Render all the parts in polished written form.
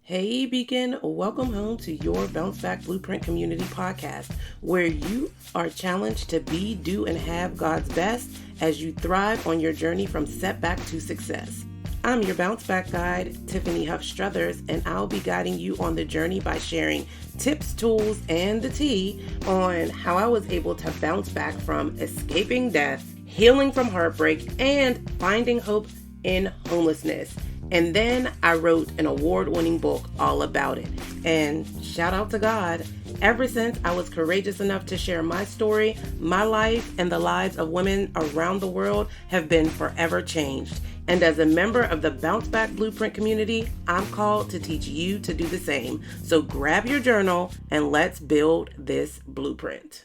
Hey Beacon, welcome home to your Bounce Back Blueprint Community podcast, where you are challenged to be, do, and have God's best as you thrive on your journey from setback to success. I'm your Bounce Back guide, Tiffany Huff Struthers, and I'll be guiding you on the journey by sharing tips, tools, and the tea on how I was able to bounce back from escaping death, healing from heartbreak, and finding hope in homelessness. And then I wrote an award-winning book all about it. And shout out to God, ever since I was courageous enough to share my story, my life and the lives of women around the world have been forever changed. And as a member of the Bounce Back Blueprint community, I'm called to teach you to do the same. So grab your journal and let's build this blueprint.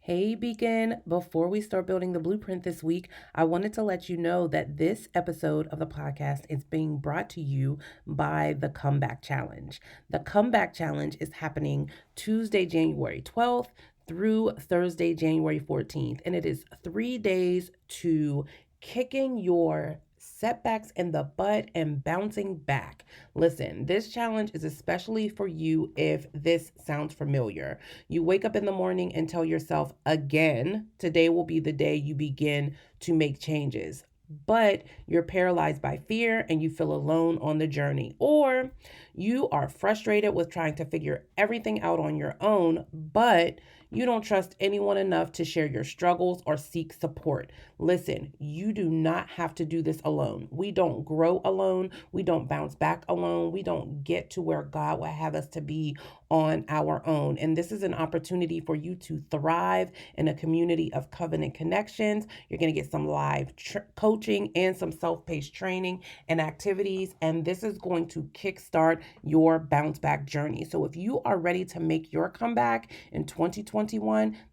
Hey Beacon, before we start building the blueprint this week, I wanted to let you know that this episode of the podcast is being brought to you by the Comeback Challenge. The Comeback Challenge is happening Tuesday, January 12th through Thursday, January 14th, and it is 3 days to kicking your setbacks in the butt and bouncing back. Listen, this challenge is especially for you if this sounds familiar. You wake up in the morning and tell yourself again, today will be the day you begin to make changes. But you're paralyzed by fear and you feel alone on the journey. Or you are frustrated with trying to figure everything out on your own, but you don't trust anyone enough to share your struggles or seek support. Listen, you do not have to do this alone. We don't grow alone. We don't bounce back alone. We don't get to where God will have us to be on our own. And this is an opportunity for you to thrive in a community of covenant connections. You're going to get some live coaching and some self-paced training and activities. And this is going to kickstart your bounce back journey. So if you are ready to make your comeback in 2021,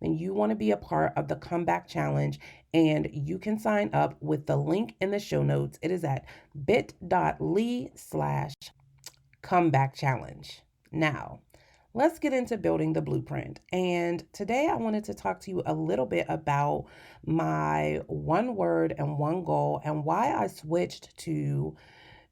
then you want to be a part of the Comeback Challenge. And you can sign up with the link in the show notes. It is at bit.ly/comeback challenge. Now, let's get into building the blueprint. And today I wanted to talk to you a little bit about my one word and one goal and why I switched to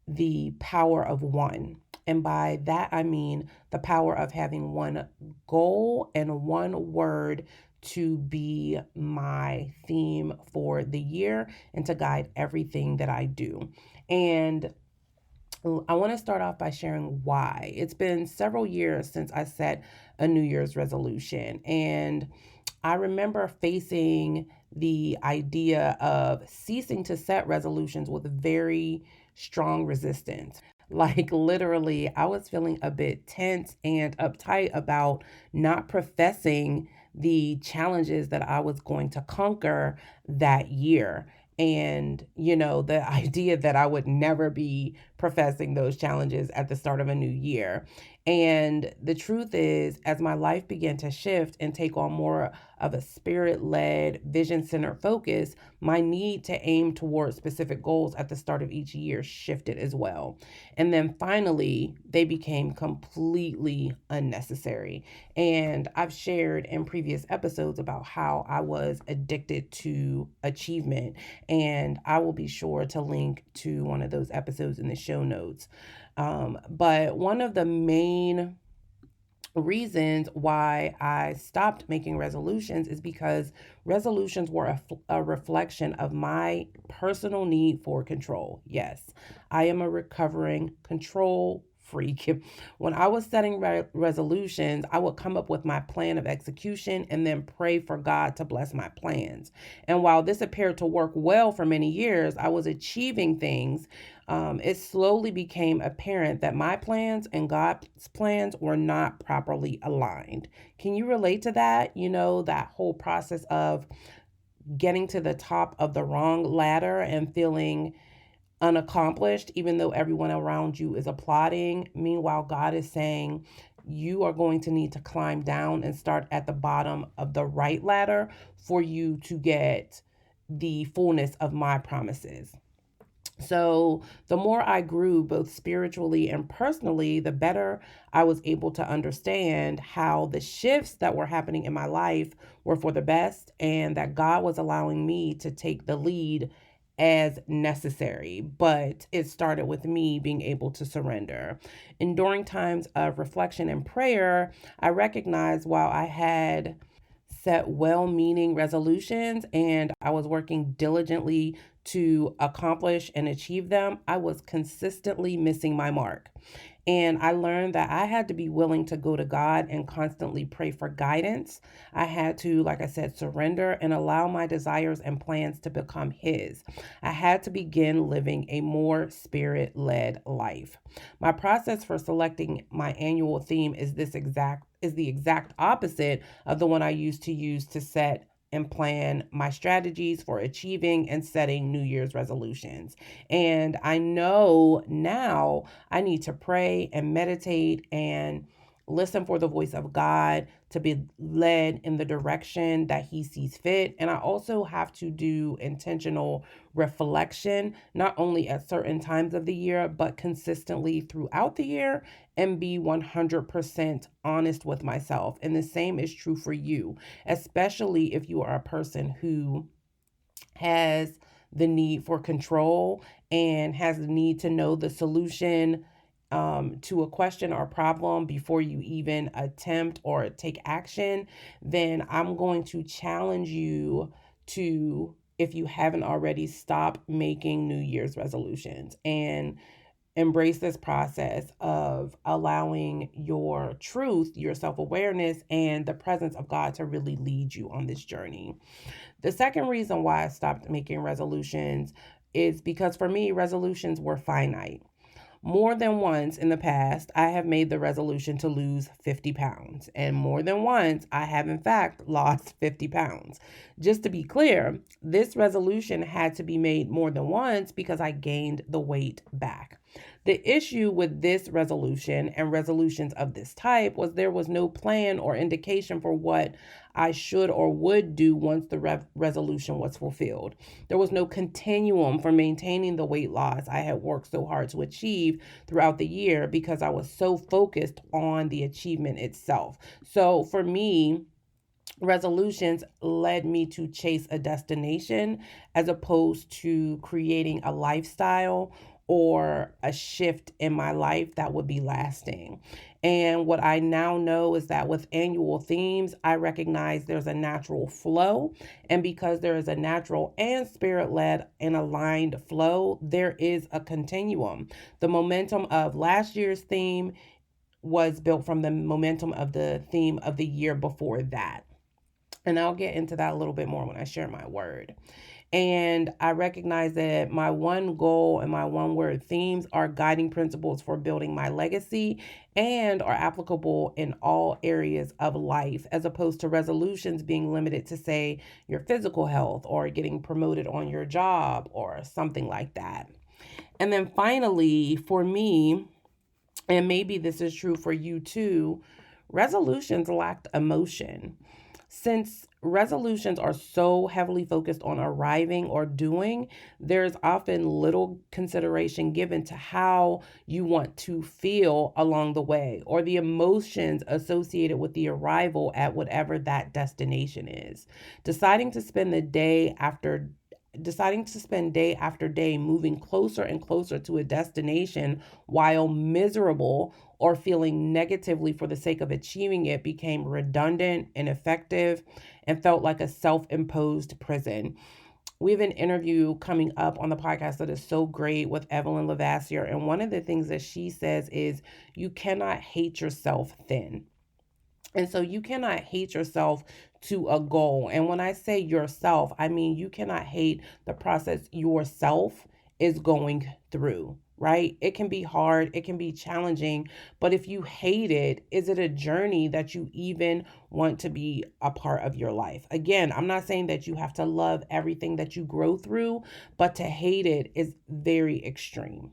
the power of one. And by that, I mean the power of having one goal and one word to be my theme for the year and to guide everything that I do. And I want to start off by sharing why. It's been several years since I set a New Year's resolution, and I remember facing the idea of ceasing to set resolutions with very strong resistance. Like literally, I was feeling a bit tense and uptight about not professing the challenges that I was going to conquer that year. And, the idea that I would never be professing those challenges at the start of a new year. And the truth is, as my life began to shift and take on more of a spirit-led, vision-centered focus, my need to aim towards specific goals at the start of each year shifted as well. And then finally, they became completely unnecessary. And I've shared in previous episodes about how I was addicted to achievement. And I will be sure to link to one of those episodes in the show notes. But one of the main reasons why I stopped making resolutions is because resolutions were a reflection of my personal need for control. Yes, I am a recovering control freak. When I was setting resolutions, I would come up with my plan of execution and then pray for God to bless my plans. And while this appeared to work well for many years, I was achieving things. It slowly became apparent that my plans and God's plans were not properly aligned. Can you relate to that? That whole process of getting to the top of the wrong ladder and feeling unaccomplished, even though everyone around you is applauding. Meanwhile, God is saying, you are going to need to climb down and start at the bottom of the right ladder for you to get the fullness of my promises. So the more I grew, both spiritually and personally, the better I was able to understand how the shifts that were happening in my life were for the best and that God was allowing me to take the lead as necessary, but it started with me being able to surrender. And during times of reflection and prayer, I recognized while I had set well meaning resolutions and I was working diligently to accomplish and achieve them, I was consistently missing my mark. And I learned that I had to be willing to go to God and constantly pray for guidance. I had to, like I said, surrender and allow my desires and plans to become His. I had to begin living a more spirit led life. My process for selecting my annual theme is the exact opposite of the one I used to use to set and plan my strategies for achieving and setting New Year's resolutions. And I know now I need to pray and meditate and listen for the voice of God to be led in the direction that He sees fit. And I also have to do intentional reflection, not only at certain times of the year, but consistently throughout the year, and be 100% honest with myself. And the same is true for you, especially if you are a person who has the need for control and has the need to know the solution to a question or problem before you even attempt or take action, then I'm going to challenge you to, if you haven't already, stop making New Year's resolutions and embrace this process of allowing your truth, your self awareness, and the presence of God to really lead you on this journey. The second reason why I stopped making resolutions is because for me, resolutions were finite. More than once in the past, I have made the resolution to lose 50 pounds. And more than once, I have in fact lost 50 pounds. Just to be clear, this resolution had to be made more than once because I gained the weight back. The issue with this resolution and resolutions of this type was there was no plan or indication for what I should or would do once the resolution was fulfilled. There was no continuum for maintaining the weight loss I had worked so hard to achieve throughout the year because I was so focused on the achievement itself. So for me, resolutions led me to chase a destination as opposed to creating a lifestyle or a shift in my life that would be lasting. And what I now know is that with annual themes, I recognize there's a natural flow. And because there is a natural and spirit led and aligned flow, there is a continuum. The momentum of last year's theme was built from the momentum of the theme of the year before that. And I'll get into that a little bit more when I share my word. And I recognize that my one goal and my one word themes are guiding principles for building my legacy and are applicable in all areas of life, as opposed to resolutions being limited to, say, your physical health or getting promoted on your job or something like that. And then finally, for me, and maybe this is true for you too, resolutions lacked emotion. Since resolutions are so heavily focused on arriving or doing, there's often little consideration given to how you want to feel along the way or the emotions associated with the arrival at whatever that destination is. Deciding to spend the day after Deciding to spend day after day moving closer and closer to a destination while miserable or feeling negatively for the sake of achieving it became redundant, ineffective, and felt like a self imposed prison. We have an interview coming up on the podcast that is so great with Evelyn Lavassier. And one of the things that she says is you cannot hate yourself thin. And so you cannot hate yourself to a goal. And when I say yourself, I mean you cannot hate the process yourself is going through, right? It can be hard, it can be challenging, but if you hate it, is it a journey that you even want to be a part of your life? Again, I'm not saying that you have to love everything that you grow through, but to hate it is very extreme.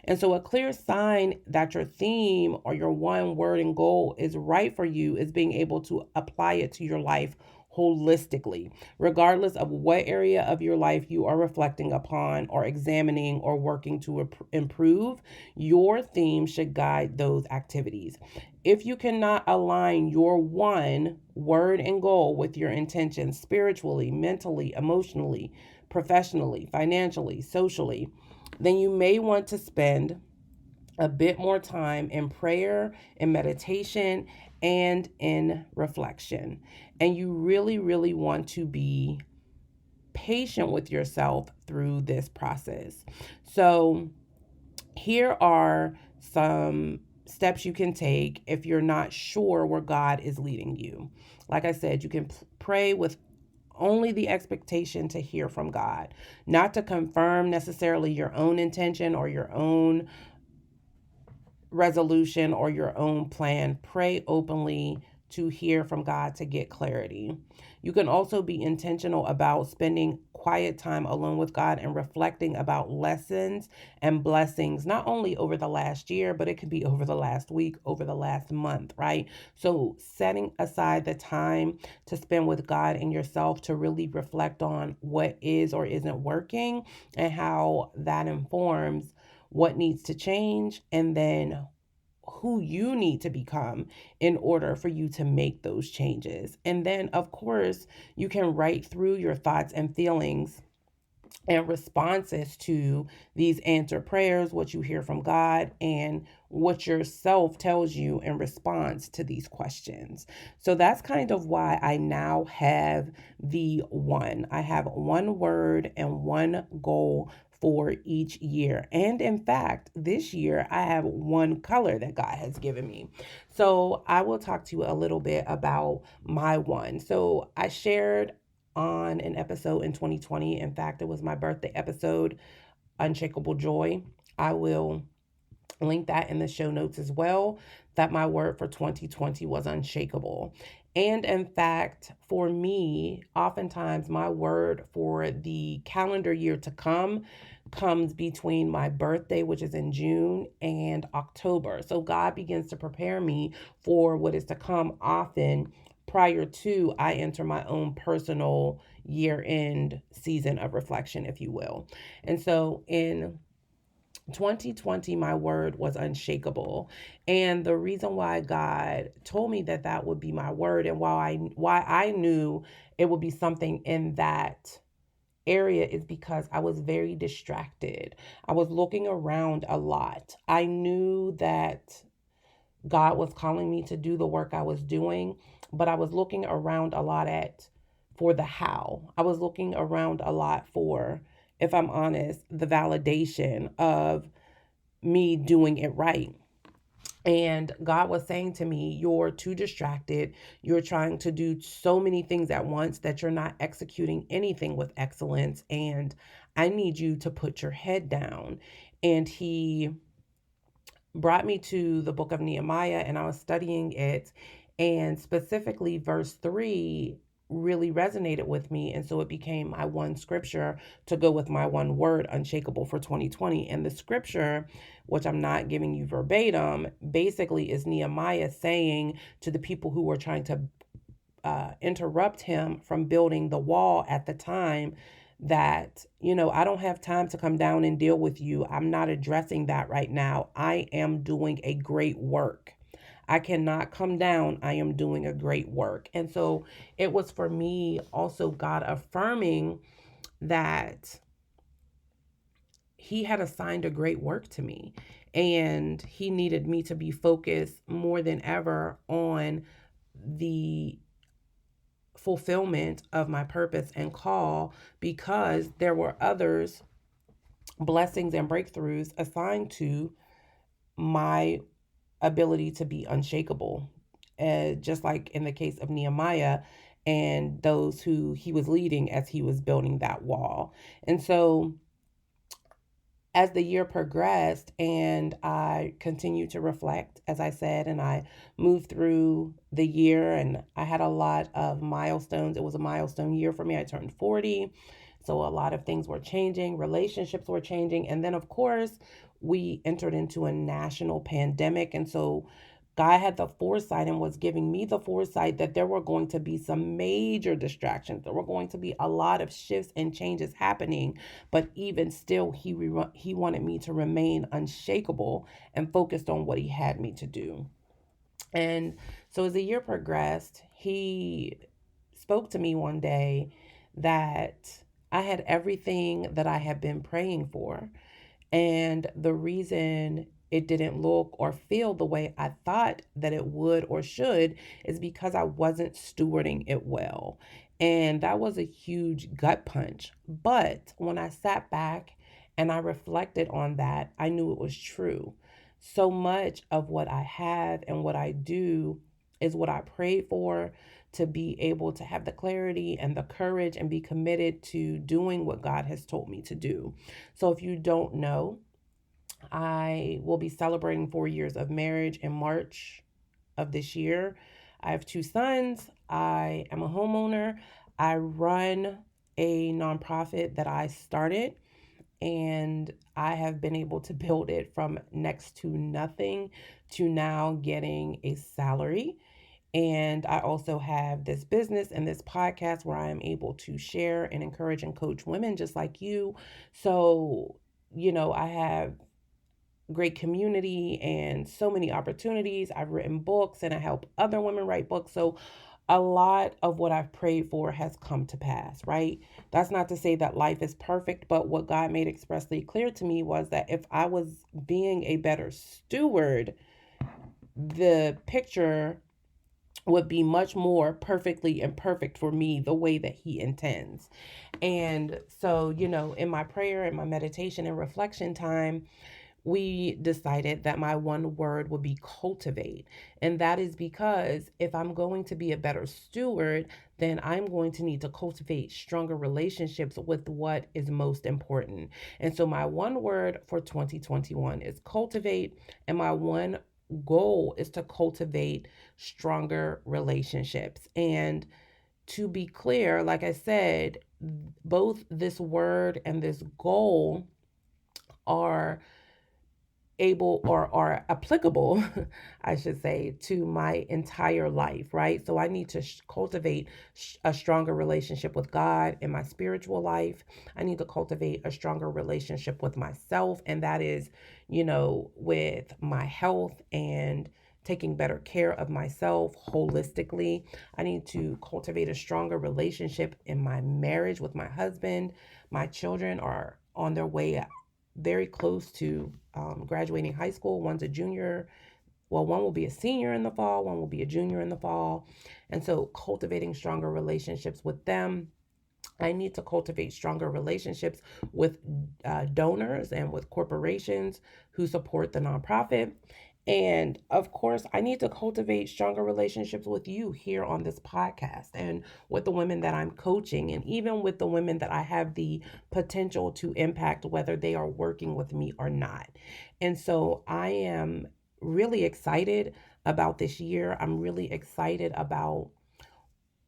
And so, a clear sign that your theme or your one word and goal is right for you is being able to apply it to your life holistically, regardless of what area of your life you are reflecting upon or examining or working to improve. Your theme should guide those activities. If you cannot align your one word and goal with your intentions spiritually, mentally, emotionally, professionally, financially, socially, then you may want to spend a bit more time in prayer, in meditation, and in reflection. And you really, really want to be patient with yourself through this process. So, here are some steps you can take if you're not sure where God is leading you. Like I said, you can pray with only the expectation to hear from God, not to confirm necessarily your own intention or your own resolution or your own plan. Pray openly to hear from God to get clarity. You can also be intentional about spending quiet time alone with God and reflecting about lessons and blessings, not only over the last year, but it could be over the last week, over the last month, right? So, setting aside the time to spend with God and yourself to really reflect on what is or isn't working and how that informs what needs to change, and then who you need to become in order for you to make those changes. And then, of course, you can write through your thoughts and feelings and responses to these answered prayers, what you hear from God, and what yourself tells you in response to these questions. So that's kind of why I now have the one. I have one word and one goal for each year. And in fact, this year I have one color that God has given me. So I will talk to you a little bit about my one. So I shared on an episode in 2020. In fact, it was my birthday episode, Unshakable Joy. I will link that in the show notes as well, that my word for 2020 was unshakable. And in fact, for me, oftentimes my word for the calendar year to come comes between my birthday, which is in June, and October. So God begins to prepare me for what is to come often prior to I enter my own personal year end season of reflection, if you will. And so in 2020, my word was unshakable. And the reason why God told me that that would be my word, and why I knew it would be something in that area, is because I was very distracted. I was looking around a lot. I knew that God was calling me to do the work I was doing, but I was looking around a lot at for the how. I was looking around a lot for, if I'm honest, the validation of me doing it right. And God was saying to me, you're too distracted. You're trying to do so many things at once that you're not executing anything with excellence. And I need you to put your head down. And He brought me to the book of Nehemiah, and I was studying it. And specifically, verse 3 really resonated with me. And so it became my one scripture to go with my one word, unshakable, for 2020. And the scripture, which I'm not giving you verbatim, basically is Nehemiah saying to the people who were trying to interrupt him from building the wall at the time, that, I don't have time to come down and deal with you. I'm not addressing that right now. I am doing a great work. I cannot come down. I am doing a great work. And so it was for me also God affirming that He had assigned a great work to me, and He needed me to be focused more than ever on the fulfillment of my purpose and call, because there were others, blessings and breakthroughs assigned to my ability to be unshakable. Just like in the case of Nehemiah and those who he was leading as he was building that wall. And so as the year progressed and I continued to reflect, as I said, and I moved through the year, and I had a lot of milestones. It was a milestone year for me. I turned 40. So a lot of things were changing, relationships were changing. And then, of course, we entered into a national pandemic. And so God had the foresight and was giving me the foresight that there were going to be some major distractions. There were going to be a lot of shifts and changes happening. But even still, he wanted me to remain unshakable and focused on what He had me to do. And so as the year progressed, He spoke to me one day that I had everything that I had been praying for. And the reason it didn't look or feel the way I thought that it would or should is because I wasn't stewarding it well. And that was a huge gut punch. But when I sat back and I reflected on that, I knew it was true. So much of what I have and what I do is what I prayed for, to be able to have the clarity and the courage and be committed to doing what God has told me to do. So if you don't know, I will be celebrating 4 years of marriage in March of this year. I have two sons. I am a homeowner. I run a nonprofit that I started, and I have been able to build it from next to nothing to now getting a salary. And I also have this business and this podcast where I am able to share and encourage and coach women just like you. So, I have great community and so many opportunities. I've written books and I help other women write books. So a lot of what I've prayed for has come to pass, right? That's not to say that life is perfect, but what God made expressly clear to me was that if I was being a better steward, the picture would be much more perfectly imperfect for me the way that he intends. And so, in my prayer and my meditation and reflection time, we decided that my one word would be cultivate. And that is because if I'm going to be a better steward, then I'm going to need to cultivate stronger relationships with what is most important. And so my one word for 2021 is cultivate. And my one goal is to cultivate stronger relationships. And to be clear, like I said, both this word and this goal are able or are applicable, I should say, to my entire life, right? So I need to cultivate a stronger relationship with God in my spiritual life. I need to cultivate a stronger relationship with myself, and that is, with my health and taking better care of myself holistically. I need to cultivate a stronger relationship in my marriage with my husband. My children are on their way very close to graduating high school. One's a junior. Well, one will be a senior in the fall, one will be a junior in the fall. And so, cultivating stronger relationships with them. I need to cultivate stronger relationships with donors and with corporations who support the nonprofit. And of course, I need to cultivate stronger relationships with you here on this podcast and with the women that I'm coaching, and even with the women that I have the potential to impact, whether they are working with me or not. And so I am really excited about this year. I'm really excited about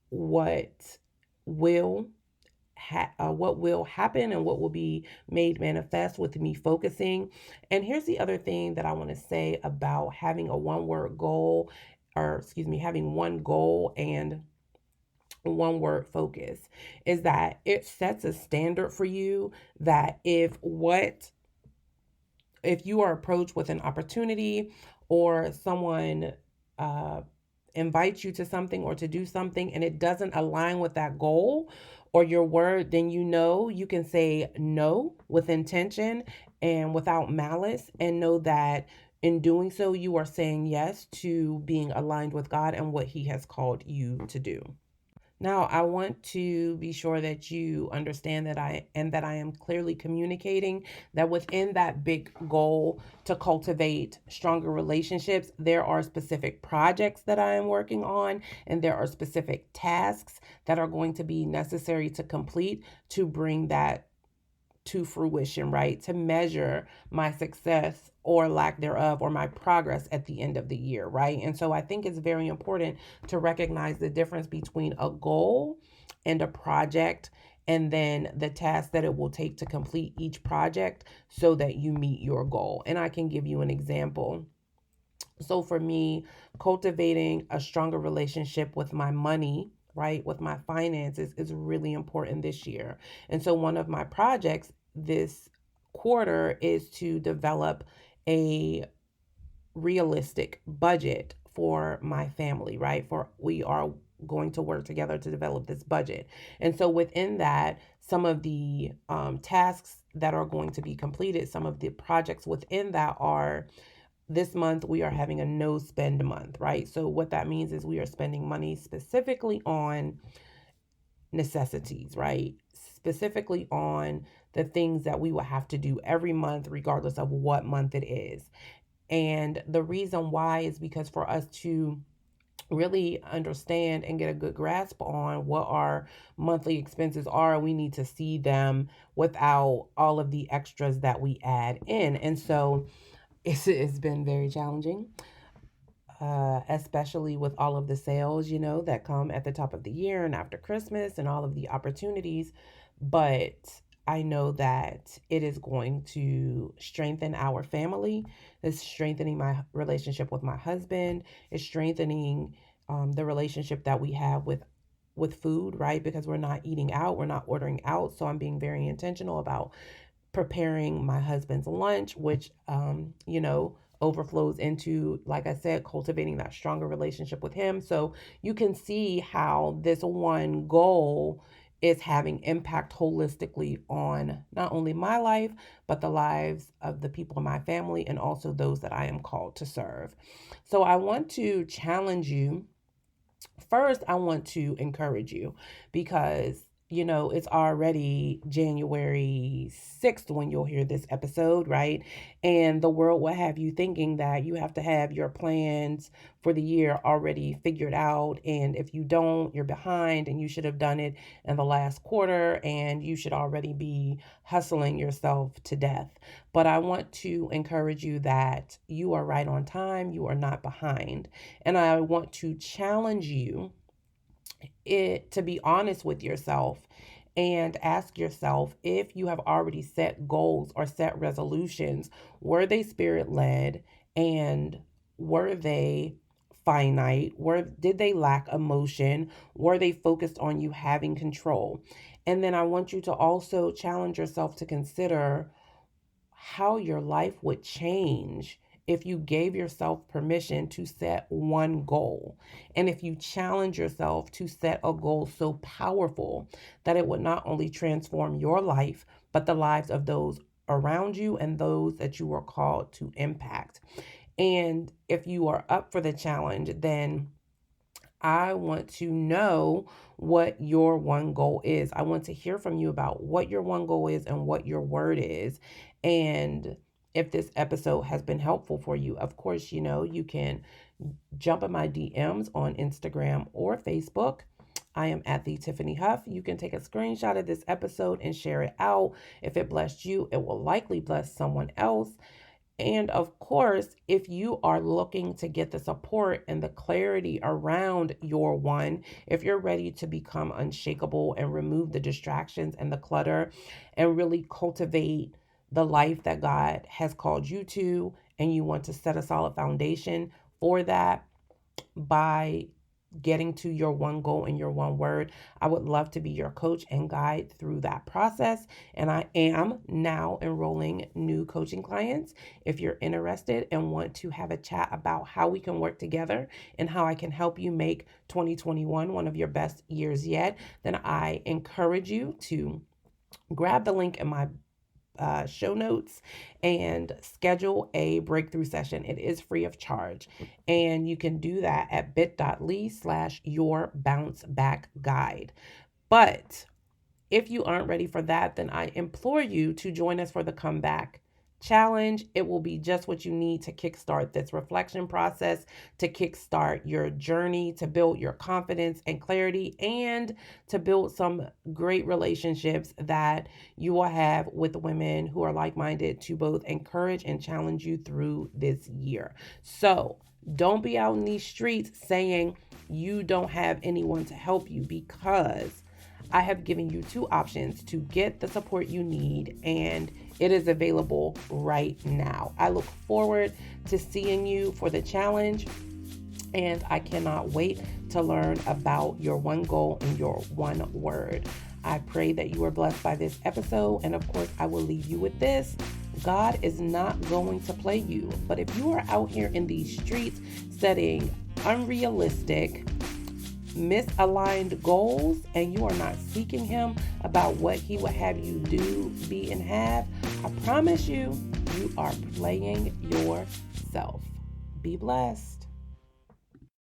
what will what will happen and what will be made manifest with me focusing. And here's the other thing that I want to say about having a one word goal, or excuse me, having one goal and one word focus, is that it sets a standard for you that if you are approached with an opportunity, or someone uh, invites you to something or to do something and it doesn't align with that goal or your word, then you can say no with intention and without malice, and know that in doing so, you are saying yes to being aligned with God and what He has called you to do. Now, I want to be sure that you understand that I am clearly communicating that within that big goal to cultivate stronger relationships, there are specific projects that I am working on, and there are specific tasks that are going to be necessary to complete to bring that to fruition, right? To measure my success or lack thereof, or my progress at the end of the year, right? And so I think it's very important to recognize the difference between a goal and a project, and then the task that it will take to complete each project so that you meet your goal. And I can give you an example. So for me, cultivating a stronger relationship with my money, right, with my finances, is really important this year. And so one of my projects this quarter is to develop a realistic budget for my family, right? For we are going to work together to develop this budget. And so within that, some of the tasks that are going to be completed, some of the projects within that are, this month we are having a no spend month, right? So what that means is we are spending money specifically on necessities, right? Specifically on the things that we will have to do every month, regardless of what month it is. And the reason why is because for us to really understand and get a good grasp on what our monthly expenses are, we need to see them without all of the extras that we add in. And so it's been very challenging, especially with all of the sales, that come at the top of the year and after Christmas and all of the opportunities. But I know that it is going to strengthen our family. It's strengthening my relationship with my husband. It's strengthening the relationship that we have with food, right? Because we're not eating out, we're not ordering out. So I'm being very intentional about preparing my husband's lunch, which, overflows into, like I said, cultivating that stronger relationship with him. So you can see how this one goal is having impact holistically on not only my life, but the lives of the people in my family and also those that I am called to serve. So I want to challenge you. First, I want to encourage you because, it's already January 6th when you'll hear this episode, right? And the world will have you thinking that you have to have your plans for the year already figured out. And if you don't, you're behind and you should have done it in the last quarter and you should already be hustling yourself to death. But I want to encourage you that you are right on time. You are not behind. And I want to challenge you to be honest with yourself and ask yourself if you have already set goals or set resolutions. Were they spirit led, and were they finite? Did they lack emotion? Were they focused on you having control? And then I want you to also challenge yourself to consider how your life would change if you gave yourself permission to set one goal. And if you challenge yourself to set a goal so powerful that it would not only transform your life, but the lives of those around you and those that you are called to impact. And if you are up for the challenge, then I want to know what your one goal is. I want to hear from you about what your one goal is and what your word is. And if this episode has been helpful for you, of course, you can jump in my DMs on Instagram or Facebook. I am at the Tiffany Huff. You can take a screenshot of this episode and share it out. If it blessed you, it will likely bless someone else. And of course, if you are looking to get the support and the clarity around your one, if you're ready to become unshakable and remove the distractions and the clutter and really cultivate the life that God has called you to, and you want to set a solid foundation for that by getting to your one goal and your one word, I would love to be your coach and guide through that process. And I am now enrolling new coaching clients. If you're interested and want to have a chat about how we can work together and how I can help you make 2021 one of your best years yet, then I encourage you to grab the link in my show notes and schedule a breakthrough session. It is free of charge. And you can do that at bit.ly/your bounce back guide. But if you aren't ready for that, then I implore you to join us for the comeback challenge. It will be just what you need to kickstart this reflection process, to kickstart your journey, to build your confidence and clarity, and to build some great relationships that you will have with women who are like-minded to both encourage and challenge you through this year. So don't be out in these streets saying you don't have anyone to help you, because I have given you two options to get the support you need, and it is available right now. I look forward to seeing you for the challenge, and I cannot wait to learn about your one goal and your one word. I pray that you are blessed by this episode, and of course, I will leave you with this. God is not going to play you, but if you are out here in these streets setting unrealistic, misaligned goals and you are not seeking Him about what He would have you do, be, and have, I promise you, you are playing yourself. Be blessed.